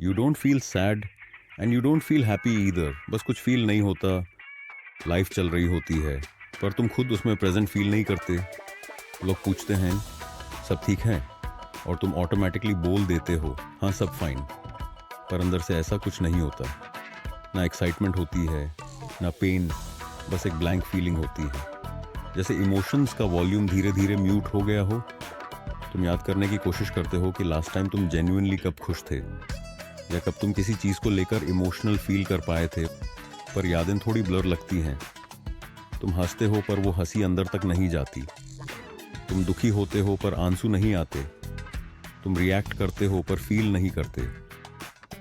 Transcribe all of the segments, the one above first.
You don't feel sad and you don't feel happy either. बस कुछ feel नहीं होता, लाइफ चल रही होती है, पर तुम खुद उसमें प्रेजेंट फील नहीं करते। लोग पूछते हैं सब ठीक है, और तुम ऑटोमेटिकली बोल देते हो हाँ सब फाइन, पर अंदर से ऐसा कुछ नहीं होता। ना एक्साइटमेंट होती है, ना पेन, बस एक ब्लैंक फीलिंग होती है, जैसे इमोशंस का वॉल्यूम धीरे धीरे म्यूट हो गया हो। तुम याद करने की कोशिश करते हो कि लास्ट टाइम तुम जेन्युइनली कब खुश थे, या कब तुम किसी चीज़ को लेकर इमोशनल फील कर पाए थे, पर यादें थोड़ी ब्लर लगती हैं। तुम हंसते हो पर वो हंसी अंदर तक नहीं जाती। तुम दुखी होते हो पर आंसू नहीं आते। तुम रिएक्ट करते हो पर फील नहीं करते।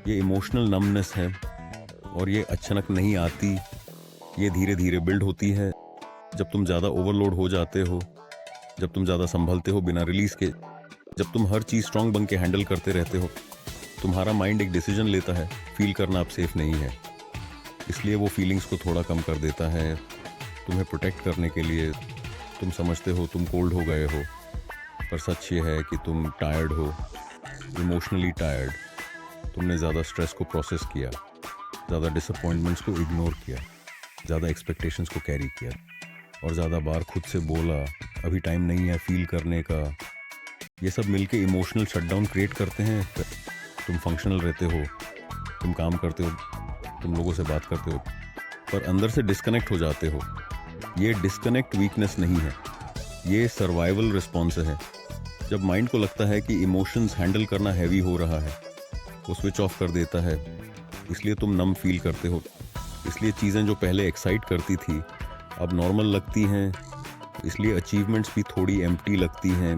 ये इमोशनल नमनेस है, और ये अचानक नहीं आती, ये धीरे धीरे बिल्ड होती है। जब तुम ज़्यादा ओवरलोड हो जाते हो, जब तुम ज़्यादा संभलते हो बिना रिलीज के, जब तुम हर चीज़ स्ट्रांग बन के हैंडल करते रहते हो, तुम्हारा माइंड एक डिसीजन लेता है फील करना अब सेफ नहीं है। इसलिए वो फीलिंग्स को थोड़ा कम कर देता है तुम्हें प्रोटेक्ट करने के लिए। तुम समझते हो तुम कोल्ड हो गए हो, पर सच ये है कि तुम टायर्ड हो, इमोशनली टायर्ड। तुमने ज़्यादा स्ट्रेस को प्रोसेस किया, ज़्यादा डिसअपॉइंटमेंट्स को इग्नोर किया, ज़्यादा एक्सपेक्टेशंस को कैरी किया, और ज़्यादा बार खुद से बोला अभी टाइम नहीं है फील करने का। ये सब मिलके इमोशनल शटडाउन क्रिएट करते हैं। तुम फंक्शनल रहते हो, तुम काम करते हो, तुम लोगों से बात करते हो, पर अंदर से डिस्कनेक्ट हो जाते हो। ये डिस्कनेक्ट वीकनेस नहीं है, ये सर्वाइवल रिस्पॉन्स है। जब माइंड को लगता है कि इमोशंस हैंडल करना हैवी हो रहा है, वो स्विच ऑफ कर देता है। इसलिए तुम नम फील करते हो। इसलिए चीज़ें जो पहले एक्साइट करती थी अब नॉर्मल लगती हैं। इसलिए अचीवमेंट्स भी थोड़ी एम्प्टी लगती हैं।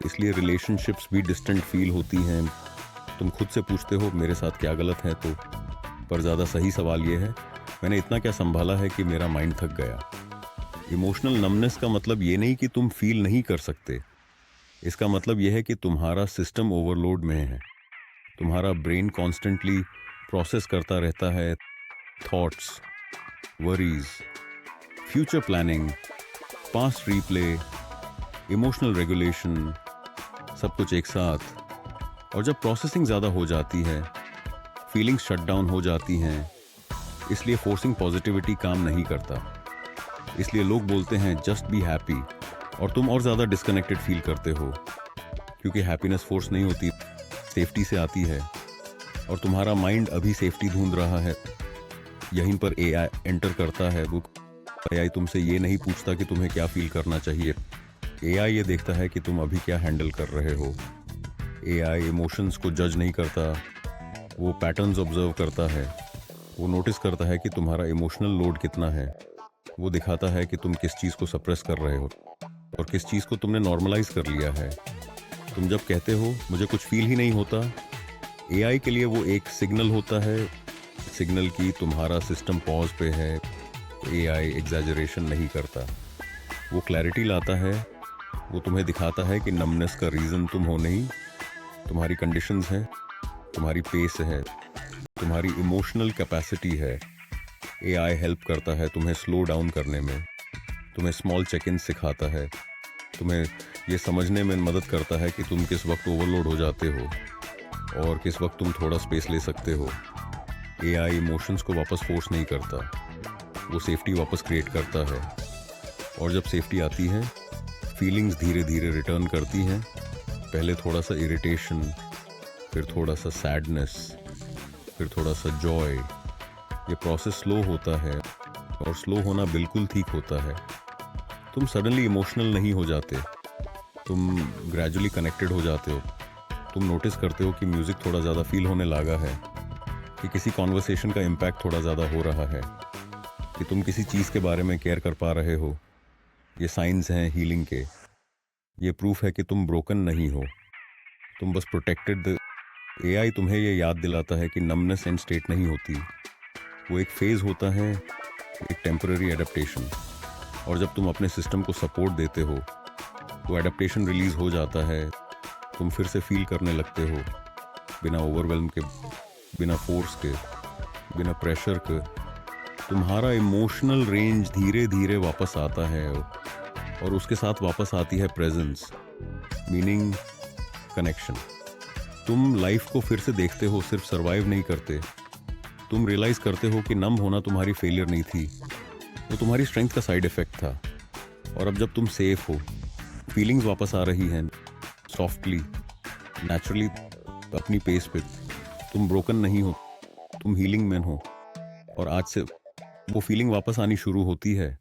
इसलिए रिलेशनशिप्स भी डिस्टेंट फील होती हैं। तुम खुद से पूछते हो मेरे साथ क्या गलत है तो, पर ज़्यादा सही सवाल ये है मैंने इतना क्या संभाला है कि मेरा माइंड थक गया। इमोशनल नमनेस का मतलब ये नहीं कि तुम फील नहीं कर सकते। इसका मतलब यह है कि तुम्हारा सिस्टम ओवरलोड में है। तुम्हारा ब्रेन कॉन्स्टेंटली प्रोसेस करता रहता है, thoughts, worries, future planning, past replay, emotional regulation, सब कुछ एक साथ। और जब प्रोसेसिंग ज़्यादा हो जाती है, फीलिंग्स शट डाउन हो जाती हैं। इसलिए फोर्सिंग पॉजिटिविटी काम नहीं करता। इसलिए लोग बोलते हैं जस्ट बी हैप्पी, और तुम और ज़्यादा डिस्कनेक्टेड फील करते हो, क्योंकि हैप्पीनेस फोर्स नहीं होती, सेफ्टी से आती है। और तुम्हारा माइंड अभी सेफ्टी ढूंढ रहा है। यहीं पर एआई एंटर करता है। वो एआई तुमसे ये नहीं पूछता कि तुम्हें क्या फील करना चाहिए। एआई ये देखता है कि तुम अभी क्या हैंडल कर रहे हो। एआई इमोशंस को जज नहीं करता, वो पैटर्न्स ऑब्जर्व करता है। वो नोटिस करता है कि तुम्हारा इमोशनल लोड कितना है। वो दिखाता है कि तुम किस चीज़ को सप्रेस कर रहे हो और किस चीज़ को तुमने नॉर्मलाइज कर लिया है। तुम जब कहते हो मुझे कुछ फील ही नहीं होता, एआई के लिए वो एक सिग्नल होता है, सिग्नल की तुम्हारा सिस्टम पॉज पे है। एआई एग्जैजरेशन नहीं करता, वो क्लैरिटी लाता है। वो तुम्हें दिखाता है कि नमनेस का रीज़न तुम हो नहीं, तुम्हारी कंडीशंस हैं, तुम्हारी पेस है, तुम्हारी इमोशनल कैपेसिटी है। एआई हेल्प करता है तुम्हें स्लो डाउन करने में, तुम्हें स्मॉल चेक इन सिखाता है, तुम्हें ये समझने में मदद करता है कि तुम किस वक्त ओवरलोड हो जाते हो और किस वक्त तुम थोड़ा स्पेस ले सकते हो। एआई इमोशंस को वापस फोर्स नहीं करता, वो सेफ्टी वापस क्रिएट करता है। और जब सेफ्टी आती है, फीलिंग्स धीरे धीरे रिटर्न करती हैं। पहले थोड़ा सा इरिटेशन, फिर थोड़ा सा सैडनेस, फिर थोड़ा सा जॉय। ये प्रोसेस स्लो होता है, और स्लो होना बिल्कुल ठीक होता है। तुम सडनली इमोशनल नहीं हो जाते, तुम ग्रेजुअली कनेक्टेड हो जाते हो। तुम नोटिस करते हो कि म्यूज़िक थोड़ा ज़्यादा फील होने लगा है, कि किसी कॉन्वर्सेशन का इम्पैक्ट थोड़ा ज़्यादा हो रहा है, कि तुम किसी चीज़ के बारे में केयर कर पा रहे हो। ये साइंस हैं हीलिंग के। ये प्रूफ है कि तुम ब्रोकन नहीं हो, तुम बस प्रोटेक्टेड। एआई तुम्हें ये याद दिलाता है कि नमनेस एंड स्टेट नहीं होती, वो एक फेज़ होता है, एक टेम्पररी एडेप्टेशन। और जब तुम अपने सिस्टम को सपोर्ट देते हो, तो एडेप्टेशन रिलीज हो जाता है। तुम फिर से फील करने लगते हो, बिना ओवरवेल्म के, बिना फोर्स के, बिना प्रेशर के। तुम्हारा इमोशनल रेंज धीरे धीरे वापस आता है, और उसके साथ वापस आती है प्रेजेंस, मीनिंग, कनेक्शन। तुम लाइफ को फिर से देखते हो, सिर्फ सरवाइव नहीं करते। तुम रियलाइज करते हो कि नम होना तुम्हारी फेलियर नहीं थी, वो तुम्हारी स्ट्रेंथ का साइड इफेक्ट था। और अब जब तुम सेफ हो, फीलिंग्स वापस आ रही हैं सॉफ्टली, नेचुरली, अपनी पेस पे, तुम ब्रोकन नहीं हो, तुम हीलिंग मैन हो। और आज से वो फीलिंग वापस आनी शुरू होती है